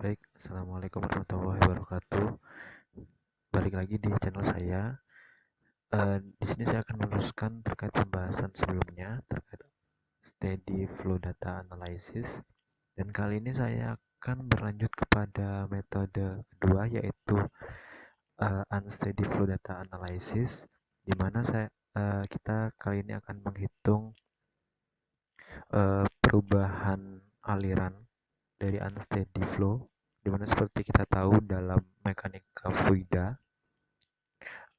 Baik, Assalamualaikum warahmatullahi wabarakatuh. Balik lagi di channel saya. Di sini saya akan meneruskan terkait pembahasan sebelumnya terkait steady flow data analysis. Dan kali ini saya akan berlanjut kepada metode kedua, yaitu unsteady flow data analysis, di mana kita kali ini akan menghitung perubahan aliran dari unsteady flow, di mana seperti kita tahu dalam mekanika fluida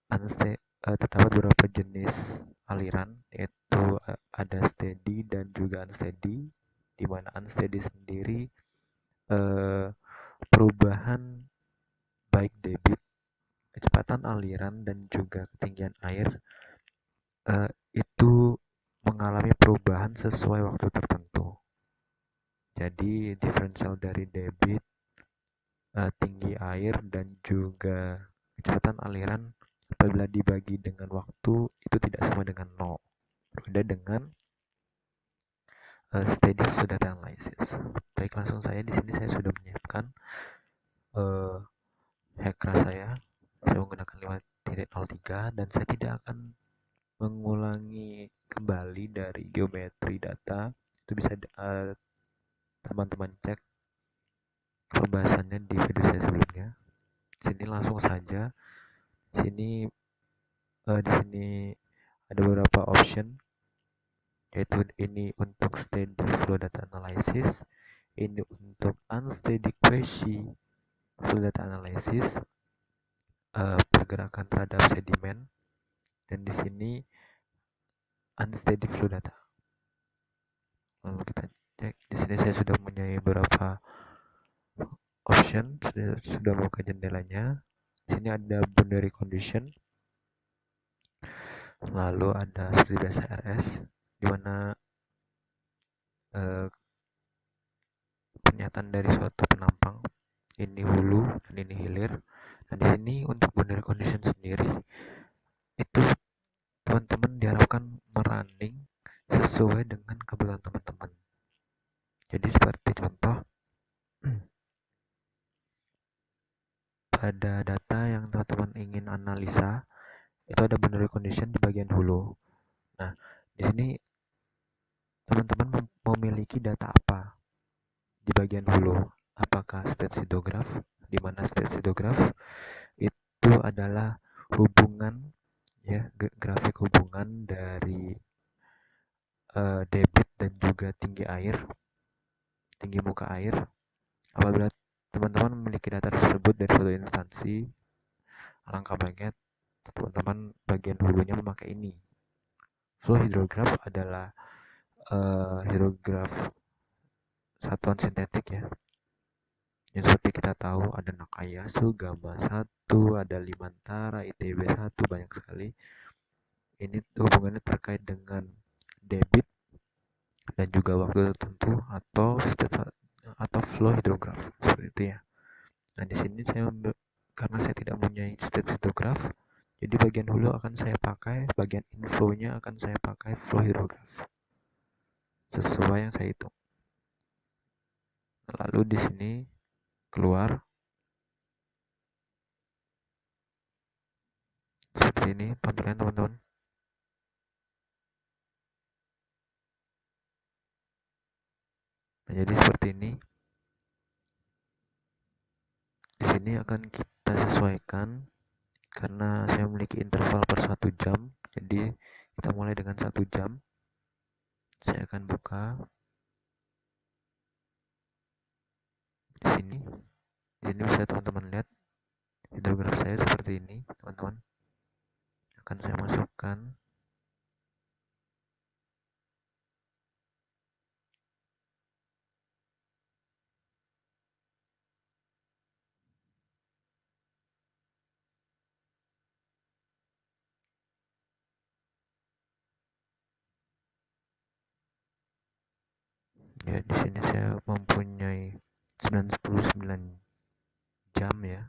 terdapat beberapa jenis aliran, yaitu ada steady dan juga unsteady, di mana unsteady sendiri perubahan baik debit, kecepatan aliran dan juga ketinggian air itu mengalami perubahan sesuai waktu tertentu. Jadi diferensial dari debit, tinggi air dan juga kecepatan aliran apabila dibagi dengan waktu itu tidak sama dengan 0. Berbeda dengan steady flow data analysis. Baik, langsung saya di sini saya sudah menyiapkan hackra saya. Saya menggunakan 5.03 dan saya tidak akan mengulangi kembali dari geometri data. Itu bisa teman-teman cek pembahasannya di video saya sebelumnya. Sini langsung saja. Di sini ada beberapa option, yaitu ini untuk steady flow data analysis, ini untuk unsteady quasi flow data analysis, pergerakan terhadap sedimen, dan di sini unsteady flow data. Lalu kita cek. Di sini saya sudah mempunyai beberapa option, sudah buka jendelanya. Di sini ada boundary condition, lalu ada seperti biasa RS, di mana pernyataan dari suatu penampang, ini hulu dan ini hilir. Dan di sini untuk boundary condition sendiri itu teman-teman diharapkan merunning sesuai dengan kebutuhan teman-teman. Jadi seperti contoh, pada data yang teman-teman ingin analisa itu ada boundary condition di bagian hulu. Nah, di sini teman-teman memiliki data apa di bagian hulu? Apakah state pseudograph, di mana state pseudograph itu adalah hubungan, ya, grafik hubungan dari debit dan juga tinggi muka air. Apabila teman-teman memiliki data tersebut dari suatu instansi, alangkah baiknya teman-teman bagian hulunya memakai ini. Flow hydrograph adalah hidrograf satuan sintetik, ya. Yang seperti kita tahu ada Nakayasu, Gamma 1, ada Limantara, ITB 1, banyak sekali. Ini hubungannya terkait dengan debit dan juga waktu tertentu atau flow hidrograf, seperti itu, ya. Nah, di sini karena saya tidak mempunyai state hidrograf, jadi bagian hulu akan saya pakai, bagian inflow-nya akan saya pakai flow hidrograf sesuai yang saya hitung. Lalu di sini keluar seperti ini tampilan, teman-teman. Nah, jadi seperti ini. Di sini akan kita sesuaikan karena saya memiliki interval per 1 jam. Jadi kita mulai dengan 1 jam. Saya akan buka di sini. Di sini bisa teman-teman lihat hidrograf saya seperti ini, teman-teman. Akan saya masukkan. Ya, di sini saya mempunyai 99 jam, ya.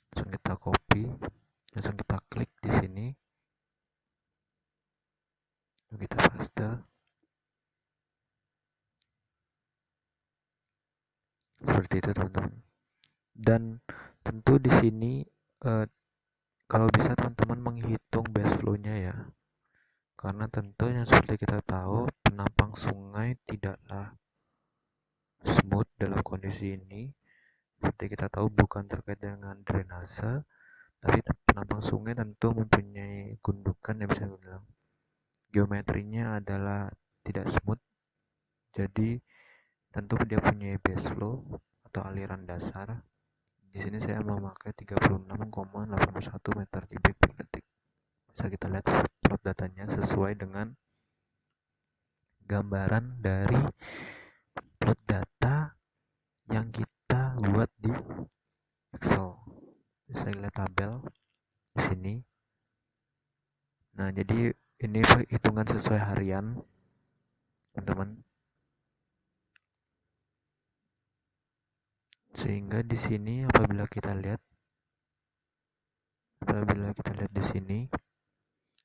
Langsung kita copy, langsung kita klik di sini. Lalu kita paste. seperti itu teman-teman. Dan tentu di sini kalau bisa teman-teman menghitung base flow-nya ya, karena tentunya seperti kita tahu penampang sungai tidaklah smooth dalam kondisi ini. Seperti kita tahu bukan terkait dengan drainase, tapi penampang sungai tentu mempunyai gundukan yang bisa dibilang geometrinya adalah tidak smooth. Jadi tentu dia punya base flow atau aliran dasar. Di sini saya memakai 36,81 meter kubik per detik. Bisa kita lihat plot datanya sesuai dengan gambaran dari plot data yang kita buat di Excel. Bisa lihat tabel di sini. Nah, jadi ini hitungan sesuai harian, teman-teman. Sehingga di sini apabila kita lihat di sini,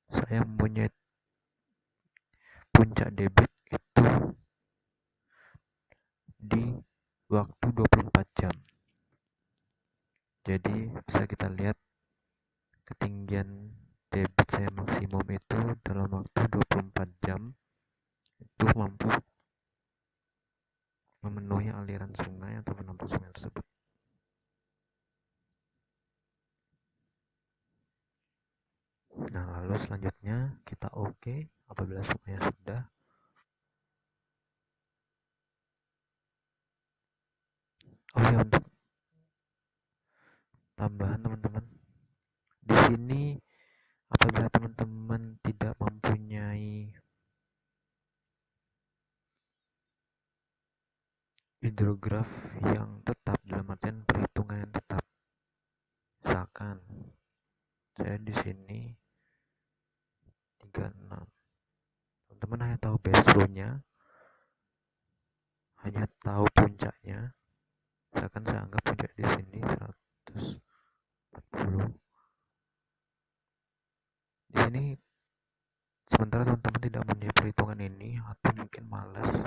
saya mempunyai puncak debit itu di waktu 24 jam. Jadi bisa kita lihat ketinggian debit saya maksimum itu dalam waktu 24 jam itu mampu memenuhi aliran sungai atau penampang sungai tersebut. Nah, lalu selanjutnya kita oke apabila semuanya sudah. Oh ya, untuk tambahan teman-teman, di sini apabila teman-teman tidak mempunyai hidrograf yang tetap, dalam artian perhitungan yang tetap, misalkan saya di sini 36, teman-teman hanya tahu base flow-nya, hanya tahu puncaknya. Misalkan saya anggap puncak di sini 140. Di sini sementara teman-teman tidak punya perhitungan ini atau mungkin malas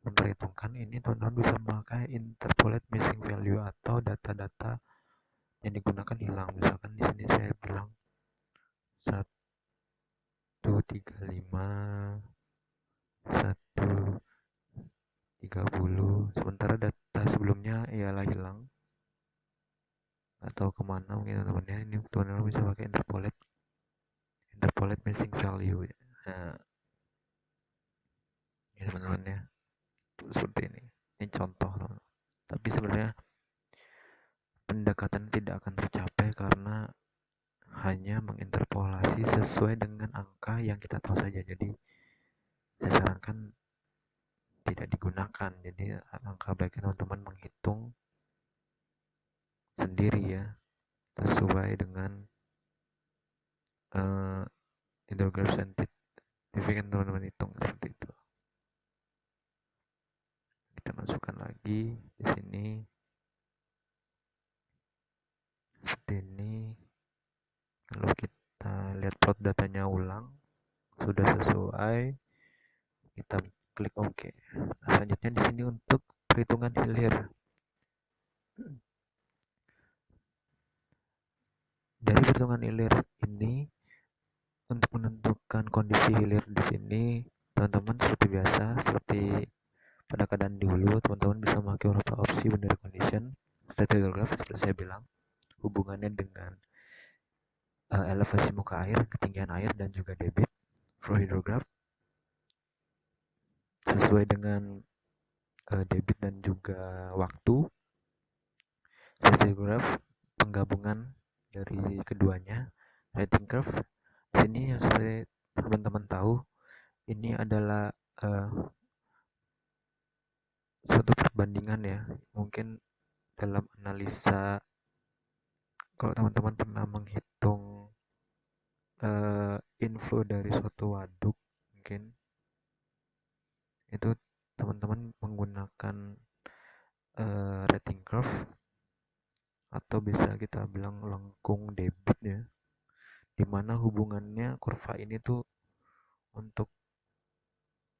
memperhitungkan ini, teman-teman bisa memakai interpolate missing value atau data-data yang digunakan hilang. Misalkan di sini saya bilang 135, 130, sementara data sebelumnya ialah hilang atau kemana mungkin teman-teman ya. Ini teman-teman bisa pakai interpolate missing value. Nah, ya teman-teman ya, seperti ini contoh teman-teman. Tapi sebenarnya pendekatan tidak akan tercapai karena hanya menginterpolasi sesuai dengan angka yang kita tahu saja. Jadi saya sarankan tidak digunakan. Jadi angka baiknya teman-teman menghitung sendiri ya, sesuai dengan hidrograph scientific yang teman-teman hitung seperti itu. Kita masukkan lagi di sini seperti ini. Lalu kita lihat plot datanya ulang, sudah sesuai, kita klik OK. Nah, selanjutnya di sini untuk perhitungan hilir. Dari perhitungan hilir ini, untuk menentukan kondisi hilir di sini, teman-teman seperti biasa, seperti pada keadaan dulu, teman-teman bisa memakai beberapa opsi boundary condition, static hydrograph seperti saya bilang, hubungannya dengan elevasi muka air, ketinggian air, dan juga debit. Flow hydrograph sesuai dengan debit dan juga waktu. Static hydrograph penggabungan dari keduanya. Rating curve di sini yang seperti teman-teman tahu, ini adalah suatu perbandingan ya. Mungkin dalam analisa, kalau teman-teman pernah menghitung inflow dari suatu waduk, mungkin itu teman-teman menggunakan rating curve atau bisa kita bilang lengkung debit ya, dimana hubungannya kurva ini tuh untuk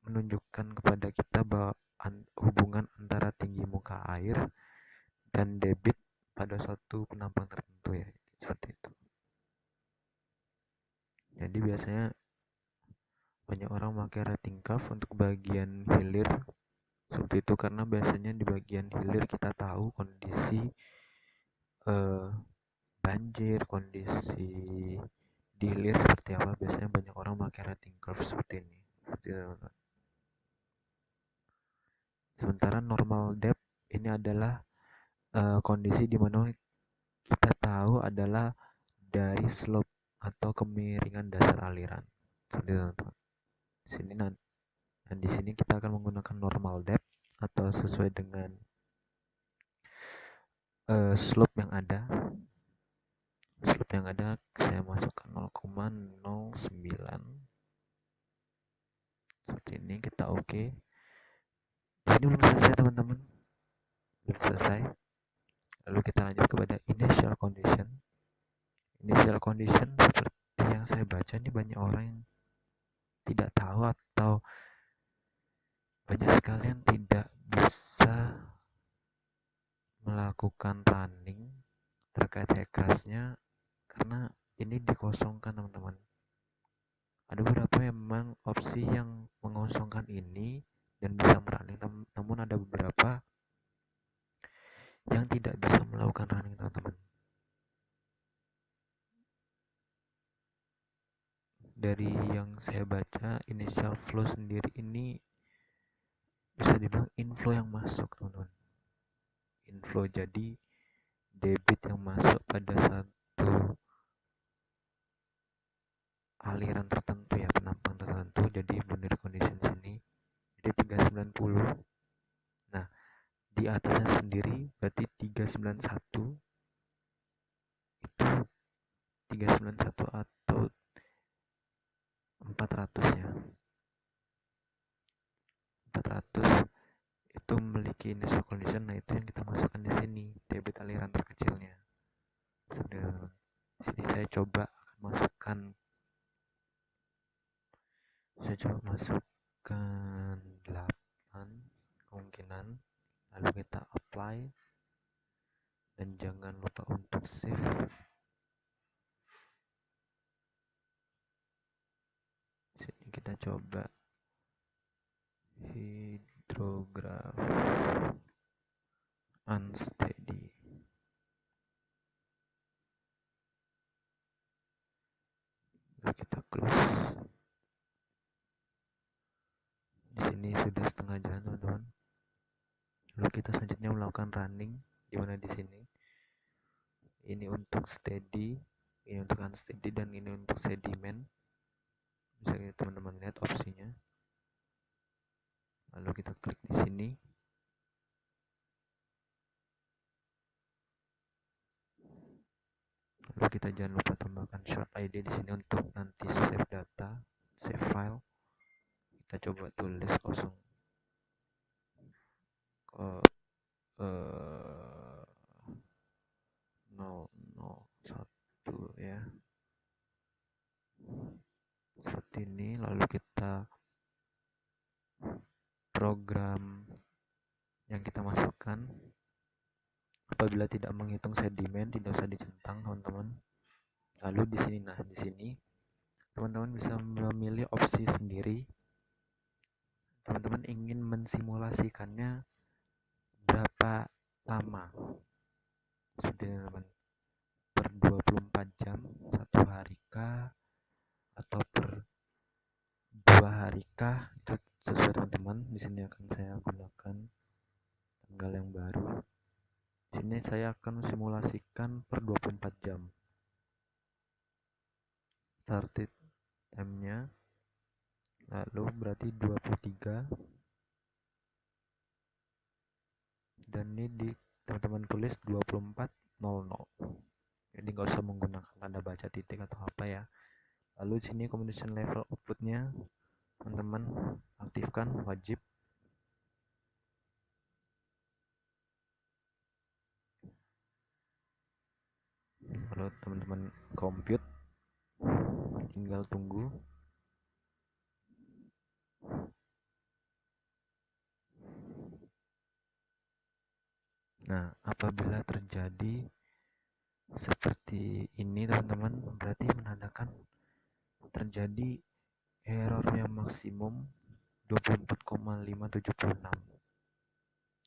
menunjukkan kepada kita bahwa hubungan antara tinggi muka air dan debit pada suatu penampang tertentu ya, seperti itu. Jadi biasanya banyak orang pakai rating curve untuk bagian hilir seperti itu, karena biasanya di bagian hilir kita tahu kondisi eh, banjir, kondisi di hilir seperti apa. Biasanya banyak orang pakai rating curve seperti ini, seperti itu. Sementara normal depth ini adalah kondisi di mana kita tahu adalah dari slope atau kemiringan dasar aliran. Seperti itu, teman-teman. Di sini dan di sini kita akan menggunakan normal depth atau sesuai dengan slope yang ada. Slope yang ada saya masukkan 0,09 seperti ini. Kita oke. Di sini belum selesai, teman-teman. Belum selesai. Lalu kita lanjut kepada initial condition. Initial condition seperti yang saya baca ini banyak orang yang tidak tahu atau banyak sekali yang tidak bisa melakukan running terkait hackersnya karena ini dikosongkan, teman-teman. Ada beberapa memang opsi yang mengosongkan ini dan bisa merunning, namun ada beberapa yang tidak bisa melakukan running, teman-teman. Dari yang saya baca, initial flow sendiri ini bisa dibilang inflow yang masuk, teman-teman. Inflow, jadi debit yang masuk pada satu aliran tertentu ya, penampang tertentu. Jadi binary condition sini jadi 390. Nah, di atasnya sendiri berarti 391 itu 391 atau 400 ya. 400 itu memiliki initial condition. Nah, itu yang kita masukkan di sini, debit aliran terkecilnya. Sedang sini saya coba masukkan, masukkan 8 kemungkinan. Lalu kita apply dan jangan lupa untuk save. Sini kita coba hidrograph unsteady. Lalu kita close. Di sini sudah setengah jalan, teman-teman. Lalu kita selanjutnya melakukan running, di mana di sini ini untuk steady, ini untuk unsteady, dan ini untuk sedimen. Bisa teman-teman lihat opsinya. Lalu kita klik di sini. Lalu kita jangan lupa tambahkan short ID di sini untuk nanti save data, save file. Kita coba tulis 001 ya, seperti ini. Lalu kita program yang kita masukkan. Apabila tidak menghitung sedimen, tidak usah dicentang, teman-teman. Lalu di sini, di sini teman-teman bisa memilih opsi sendiri. Teman-teman ingin mensimulasikannya berapa lama? Seperti ini, teman. Per 24 jam, 1 hari kah? Atau per 2 hari kah? Itu sesuai, teman-teman. Di sini akan saya gunakan tanggal yang baru. Di sini saya akan simulasikan per 24 jam. Started time-nya lalu berarti 23, dan ini di teman-teman tulis 24.00. Jadi nggak usah menggunakan tanda baca titik atau apa ya. Lalu sini communication level outputnya teman-teman aktifkan, wajib. Lalu teman-teman compute, tinggal tunggu. Nah, apabila terjadi seperti ini teman-teman, berarti menandakan terjadi error yang maksimum 24,576.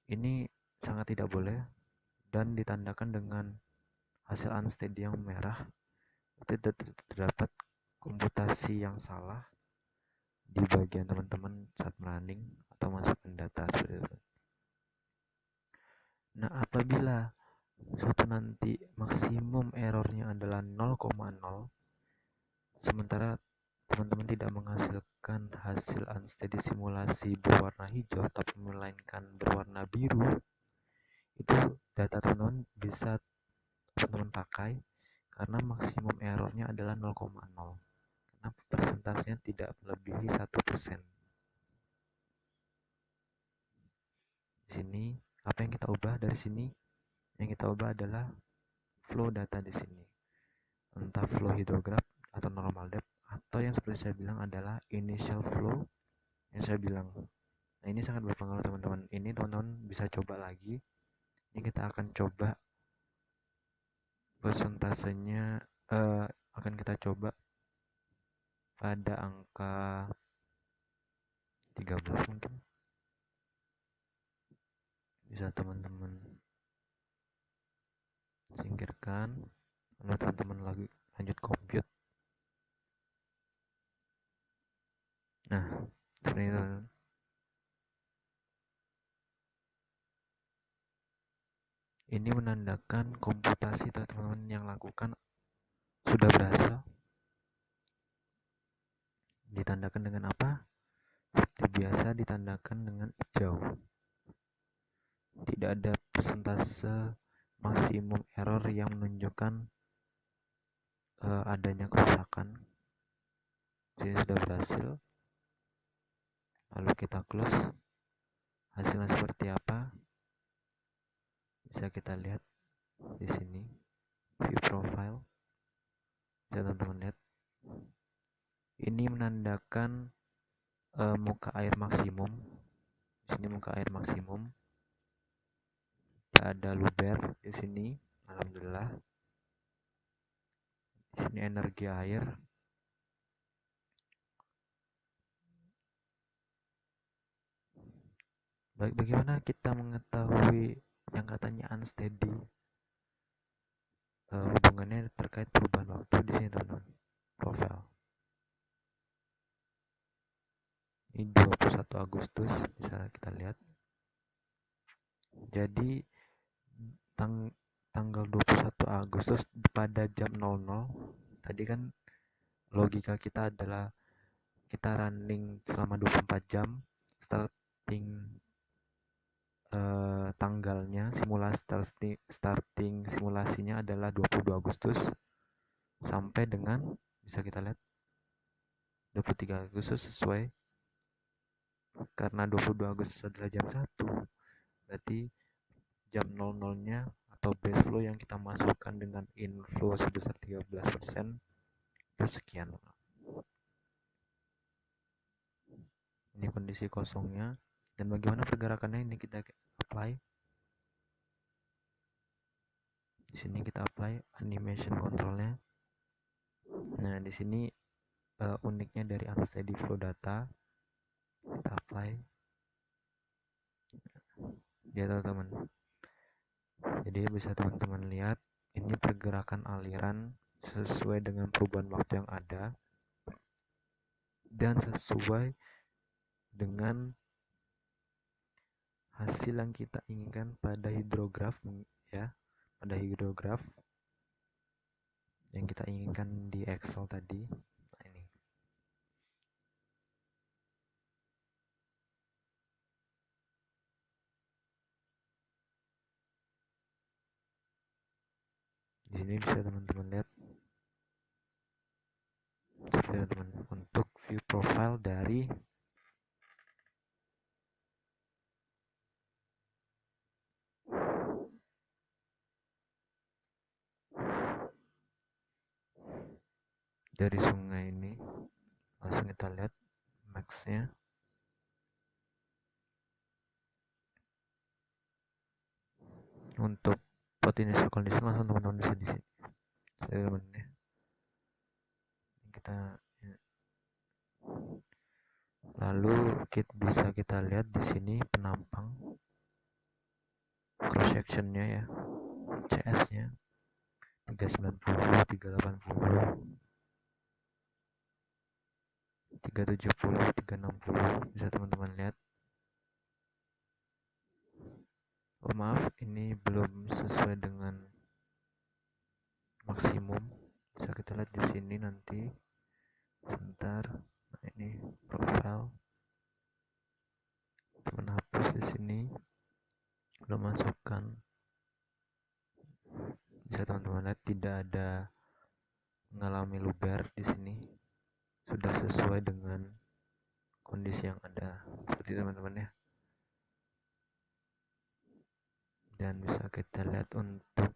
Ini sangat tidak boleh dan ditandakan dengan hasil unsteady yang merah. Itu terdapat komputasi yang salah di bagian teman-teman saat running atau masukkan data seperti itu. Nah, apabila suatu nanti maksimum errornya adalah 0,0, sementara teman-teman tidak menghasilkan hasil unsteady simulasi berwarna hijau tapi melainkan berwarna biru, itu data teman-teman bisa teman-teman pakai karena maksimum errornya adalah 0,0, karena persentasenya tidak melebihi 1%. Di sini apa yang kita ubah dari sini? Yang kita ubah adalah flow data di sini, entah flow hidrograph atau normal depth, atau yang seperti saya bilang adalah initial flow yang saya bilang. Nah, ini sangat berpengaruh teman-teman. Ini teman-teman bisa coba lagi. Ini kita akan coba persentasenya, akan kita coba pada angka 13 mungkin. Bisa teman-teman singkirkan. Lalu teman-teman lagi lanjut compute. Nah, seperti itu. Ini menandakan komputasi teman-teman yang lakukan sudah berhasil. Ditandakan dengan apa? Seperti biasa ditandakan dengan hijau. Tidak ada persentase maksimum error yang menunjukkan adanya kerusakan. Sini sudah berhasil. Lalu kita close. Hasilnya seperti apa? Bisa kita lihat di sini. View profile. Bisa teman-teman lihat. Ini menandakan muka air maksimum. Di sini muka air maksimum. Tidak ada luber di sini. Alhamdulillah. Di sini energi air. Bagaimana kita mengetahui yang katanya unsteady? Hubungannya terkait perubahan waktu di sini teman-teman. Profile. Ini 21 Agustus bisa kita lihat. Jadi tanggal 21 Agustus pada jam 00. Tadi kan logika kita adalah kita running selama 24 jam. Starting tanggalnya starting simulasinya adalah 22 Agustus sampai dengan bisa kita lihat 23 Agustus sesuai karena 22 Agustus adalah jam 1, berarti jam 00-nya atau base flow yang kita masukkan dengan inflow sebesar 13% itu sekian. Ini kondisi kosongnya, dan bagaimana pergerakannya ini kita apply. Di sini kita apply animation controlnya. Nah, di sini uniknya dari unsteady flow data kita apply ya teman-teman. Jadi bisa teman-teman lihat ini pergerakan aliran sesuai dengan perubahan waktu yang ada dan sesuai dengan hasil yang kita inginkan pada hidrograf ya, pada hidrograf yang kita inginkan di Excel tadi. Nah, ini di sini bisa teman-teman lihat seperti teman untuk view profile dari sungai ini. Langsung kita lihat maxnya. untuk pot initial condition langsung teman-teman bisa di sini. Jadi teman-teman ya. Kita lalu bisa kita lihat di sini penampang cross sectionnya ya, CS-nya 390, 380, 370, 360 bisa teman-teman lihat. Oh maaf, ini belum sesuai dengan maksimum. Bisa kita lihat di sini nanti. Sebentar. Nah, ini profile. Teman hapus di sini. Belum masukkan. Bisa teman-teman lihat tidak ada mengalami luber di sini. Sudah sesuai dengan kondisi yang ada. Seperti teman-teman ya. Dan bisa kita lihat untuk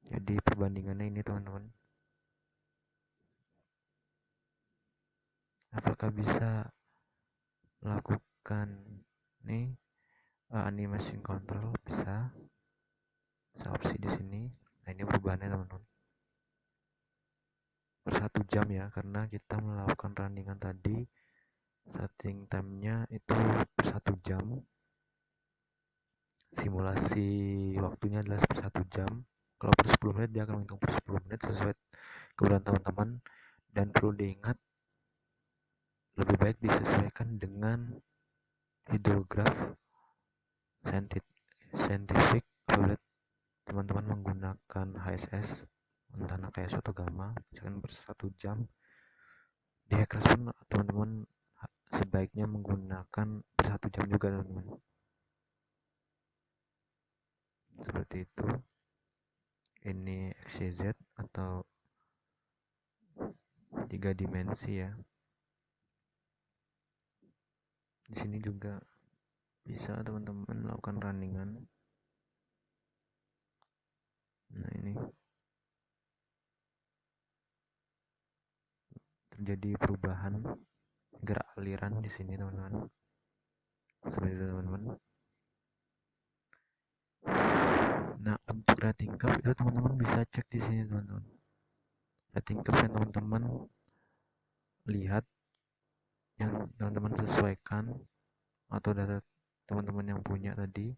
jadi perbandingannya ini teman-teman. Apakah bisa melakukan nih animation control? Bisa opsi di sini. Nah ini perubahannya teman-teman per 1 jam ya, karena kita melakukan runningan tadi setting time-nya itu per 1 jam, simulasi waktunya adalah per 1 jam. Kalau per 10 menit dia akan menghitung per 10 menit sesuai kebutuhan teman-teman. Dan perlu diingat, lebih baik disesuaikan dengan hidrograf scientific apabila teman-teman menggunakan HSS entah kayak atau gamma, misalkan per 1 jam. Di Hackrest pun teman-teman sebaiknya menggunakan per 1 jam juga teman-teman, seperti itu. Ini XYZ atau 3 dimensi ya. Di sini juga bisa teman-teman melakukan runningan. Nah ini terjadi perubahan gerak aliran di sini teman-teman, seperti itu teman-teman. Nah untuk rating curve itu teman-teman bisa cek di sini teman-teman. Rating curve yang teman-teman lihat, yang teman-teman sesuaikan atau data teman-teman yang punya tadi.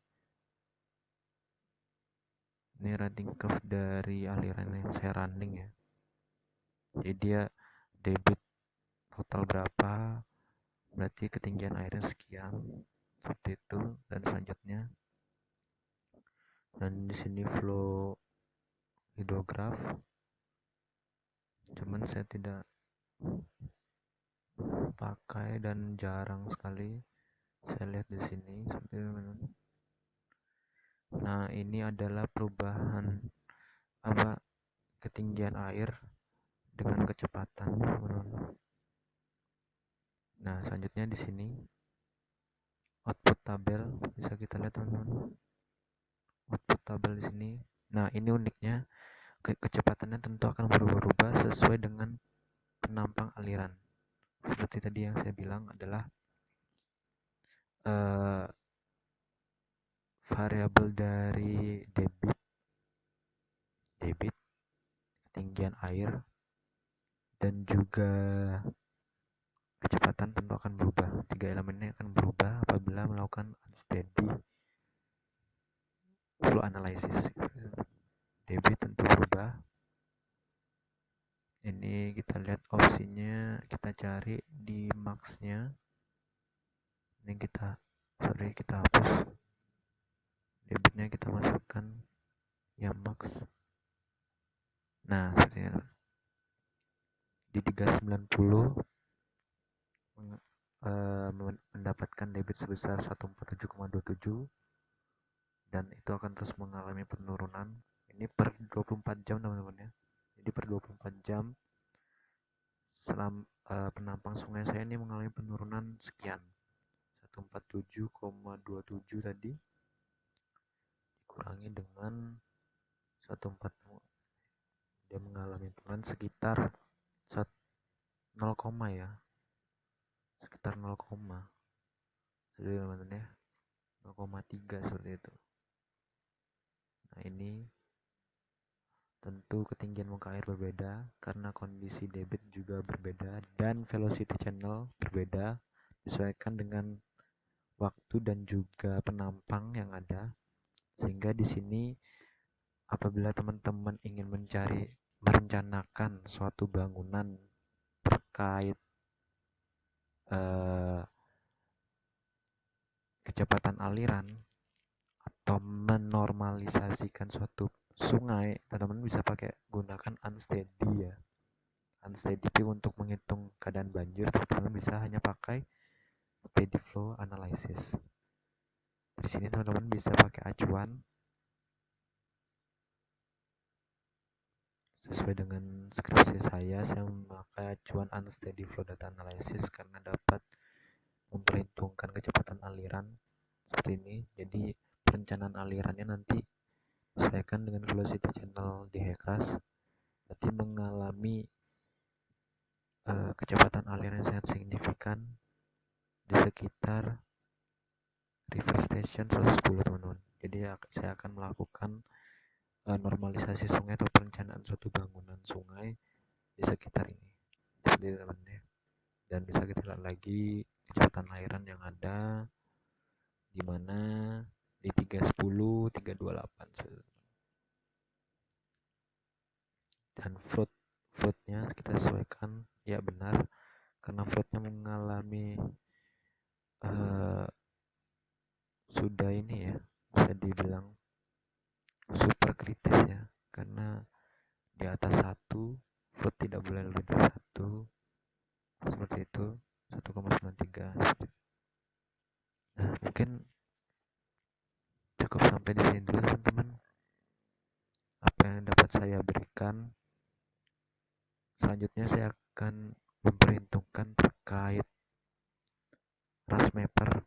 Ini rating curve dari aliran yang saya running ya. Jadi dia debit total berapa, berarti ketinggian airnya sekian, seperti itu. Dan selanjutnya, dan di sini flow hidrograf, cuman saya tidak pakai dan jarang sekali saya lihat di sini seperti itu. Nah ini adalah perubahan ketinggian air dengan kecepatan teman-teman. Nah selanjutnya di sini output tabel bisa kita lihat teman-teman. Output tabel di sini. Nah ini uniknya, kecepatannya tentu akan berubah-ubah sesuai dengan penampang aliran. Seperti tadi yang saya bilang adalah variabel dari debit, ketinggian air, dan juga kecepatan tentu akan berubah. 3 elemen ini akan berubah apabila melakukan unsteady flow analysis. Debit tentu berubah. Ini kita lihat opsinya, kita cari di max-nya. Ini kita hapus. Debitnya kita masukkan yang max. Nah, seperti ini. Di 390 mendapatkan debit sebesar 147,27 dan itu akan terus mengalami penurunan. Ini per 24 jam teman-teman ya. Jadi per 24 jam penampang sungai saya ini mengalami penurunan sekian, 147,27 tadi dikurangi dengan 140, dia mengalami penurunan sekitar 0, ya, sekitar 0, Jadi teman-teman ya, 0,3 seperti itu. Nah ini tentu ketinggian muka air berbeda karena kondisi debit juga berbeda dan velocity channel berbeda, disesuaikan dengan waktu dan juga penampang yang ada. Sehingga di sini apabila teman-teman ingin merencanakan suatu bangunan terkait eh, kecepatan aliran atau menormalisasikan suatu sungai, teman-teman bisa pakai gunakan unsteady ya. Unsteady untuk menghitung keadaan banjir, teman-teman bisa hanya pakai steady flow analysis. Di sini teman-teman bisa pakai acuan sesuai dengan skripsi saya memakai acuan unsteady flow data analysis karena dapat memperhitungkan kecepatan aliran seperti ini. Jadi perencanaan alirannya nanti sesuaikan dengan velocity channel di HECRAS, berarti mengalami kecepatan aliran yang sangat signifikan di sekitar river station 110 teman-teman. Jadi saya akan melakukan normalisasi sungai atau perencanaan suatu bangunan sungai di sekitar ini seperti itu teman-teman ya. Dan bisa kita lihat lagi kecepatan aliran yang ada di mana di 310, 328 seperti itu. Dan floatnya kita sesuaikan ya benar karena floatnya mengalami sudah ini ya, bisa dibilang super kritis ya, karena di atas 1 float tidak boleh lebih dari 1 seperti itu, 1,93 seperti itu. Nah mungkin cukup sampai di sini dulu teman-teman apa yang dapat saya berikan. Selanjutnya saya akan memperhitungkan terkait ras mapper.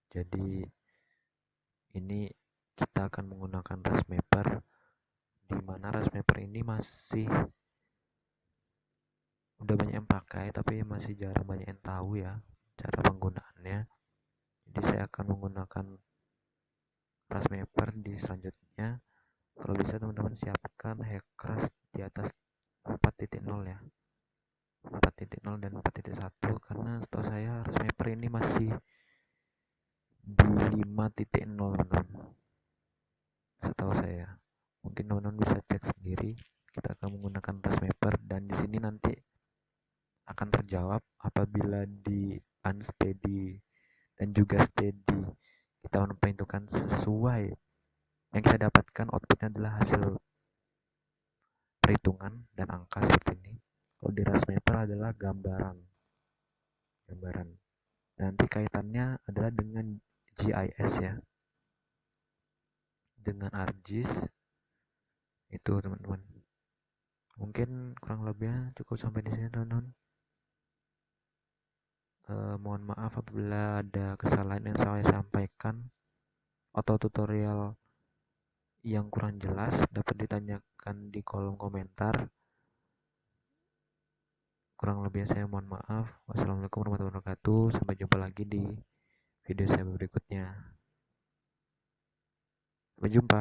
Jadi ini kita akan menggunakan ras mapper, di mana ras mapper ini masih udah banyak yang pakai tapi masih jarang banyak yang tahu ya cara penggunaannya. Jadi saya akan menggunakan ras mapper di selanjutnya. Kalau bisa teman-teman siapkan HECRAS di atas 4.0 ya, 4.0 dan 4.1, karena setahu saya ras mapper ini masih di 5.0 teman-teman, setahu saya. Mungkin teman-teman bisa cek sendiri. Kita akan menggunakan ras mapper dan di sini nanti akan terjawab apabila di unsteady dan juga steady kita memperhitungkan sesuai yang kita dapatkan, outputnya adalah hasil perhitungan dan angka seperti ini. Kalau di ras mapper adalah gambaran. Nanti kaitannya adalah dengan GIS ya, dengan ArcGIS itu teman-teman. Mungkin kurang lebihnya cukup sampai di sini teman-teman. Mohon maaf apabila ada kesalahan yang saya sampaikan atau tutorial yang kurang jelas, dapat ditanyakan di kolom komentar. Kurang lebih saya mohon maaf. Wassalamualaikum warahmatullahi wabarakatuh. Sampai jumpa lagi di video saya berikutnya. Sampai jumpa.